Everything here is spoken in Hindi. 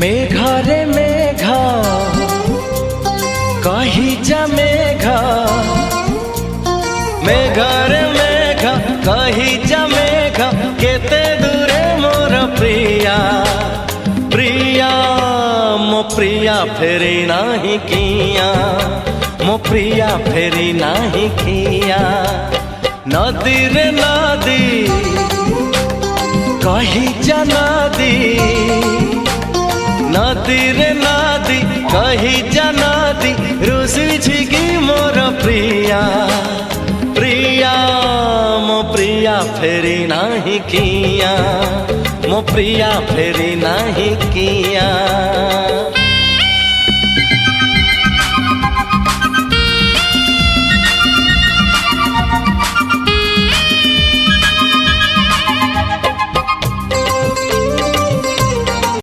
मेघरे मेघ कही जा मेघ, मेघरे मेघ कही जा मेघ, केते दूरे मोर प्रिया प्रिया मो प्रिया फेरी नाही किया, मो प्रिया फेरी नाही किया। नदी रे नदी कही जा नदी, नदी रे नदी कही जा नदी, रुसी छिगी मोर प्रिया प्रिया मो प्रिया फेरी नाही किया, मो प्रिया फेरी नाही किया।